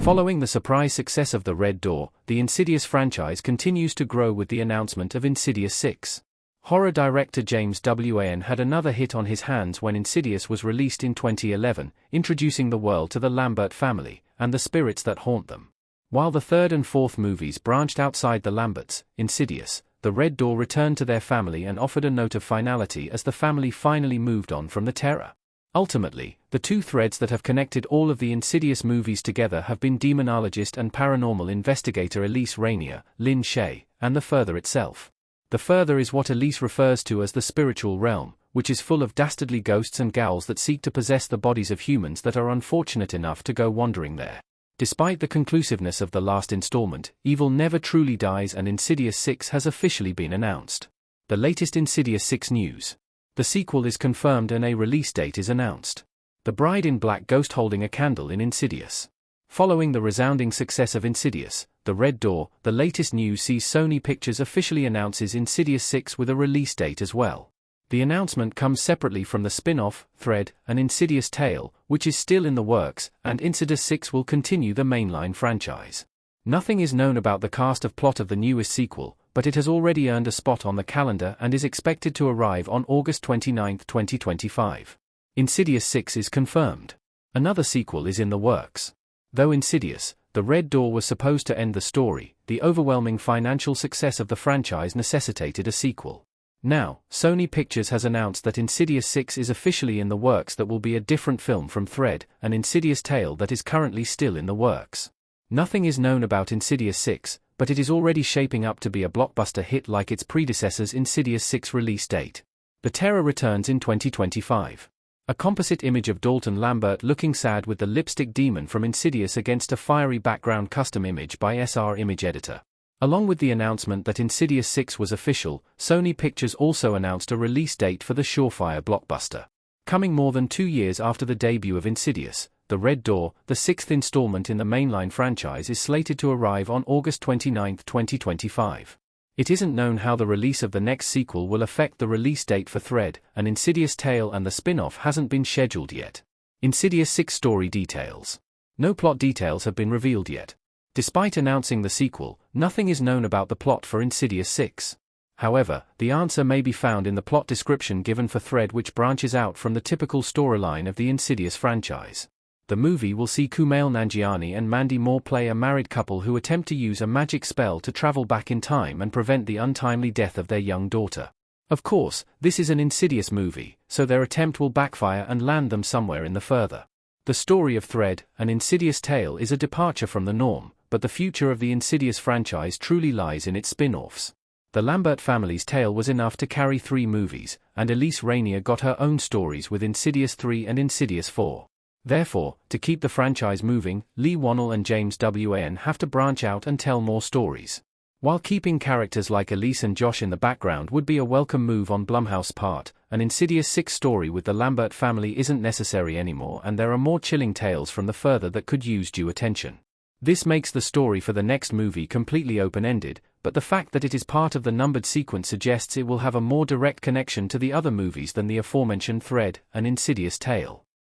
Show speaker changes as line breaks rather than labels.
Following the surprise success of The Red Door, the Insidious franchise continues to grow with the announcement of Insidious 6. Horror director James Wan had another hit on his hands when Insidious was released in 2011, introducing the world to the Lambert family, and the spirits that haunt them. While the third and fourth movies branched outside the Lamberts, Insidious, The Red Door returned to their family and offered a note of finality as the family finally moved on from the terror. Ultimately, the two threads that have connected all of the Insidious movies together have been demonologist and paranormal investigator Elise Rainier, Lynn Shay, and the Further itself. The Further is what Elise refers to as the spiritual realm, which is full of dastardly ghosts and ghouls that seek to possess the bodies of humans that are unfortunate enough to go wandering there. Despite the conclusiveness of the last installment, evil never truly dies and Insidious 6 has officially been announced. The latest Insidious 6 news. The sequel is confirmed and a release date is announced. The bride in black ghost holding a candle in Insidious. Following the resounding success of Insidious, The Red Door, the latest news sees Sony Pictures officially announces Insidious 6 with a release date as well. The announcement comes separately from the spin-off, Thread, An Insidious Tale, which is still in the works, and Insidious 6 will continue the mainline franchise. Nothing is known about the cast of plot of the newest sequel, but it has already earned a spot on the calendar and is expected to arrive on August 29, 2025. Insidious 6 is confirmed. Another sequel is in the works. Though Insidious, The Red Door was supposed to end the story, the overwhelming financial success of the franchise necessitated a sequel. Now, Sony Pictures has announced that Insidious 6 is officially in the works that will be a different film from Thread, An Insidious Tale that is currently still in the works. Nothing is known about Insidious 6, but it is already shaping up to be a blockbuster hit like its predecessor's Insidious 6 release date. The terror returns in 2025. A composite image of Dalton Lambert looking sad with the lipstick demon from Insidious against a fiery background custom image by SR Image Editor. Along with the announcement that Insidious 6 was official, Sony Pictures also announced a release date for the surefire blockbuster. Coming more than 2 years after the debut of Insidious, The Red Door, the sixth installment in the mainline franchise, is slated to arrive on August 29, 2025. It isn't known how the release of the next sequel will affect the release date for Thread, An Insidious Tale, and the spin-off hasn't been scheduled yet. Insidious 6 story details. No plot details have been revealed yet. Despite announcing the sequel, nothing is known about the plot for Insidious 6. However, the answer may be found in the plot description given for Thread, which branches out from the typical storyline of the Insidious franchise. The movie will see Kumail Nanjiani and Mandy Moore play a married couple who attempt to use a magic spell to travel back in time and prevent the untimely death of their young daughter. Of course, this is an Insidious movie, so their attempt will backfire and land them somewhere in the Further. The story of Thread, An Insidious Tale, is a departure from the norm, but the future of the Insidious franchise truly lies in its spin-offs. The Lambert family's tale was enough to carry 3 movies, and Elise Rainier got her own stories with Insidious 3 and Insidious 4. Therefore, to keep the franchise moving, Lee Wannell and James Wan have to branch out and tell more stories. While keeping characters like Elise and Josh in the background would be a welcome move on Blumhouse's part, an Insidious 6 story with the Lambert family isn't necessary anymore, and there are more chilling tales from the Further that could use due attention. This makes the story for the next movie completely open-ended, but the fact that it is part of the numbered sequence suggests it will have a more direct connection to the other movies than the aforementioned Thread, An Insidious Tale.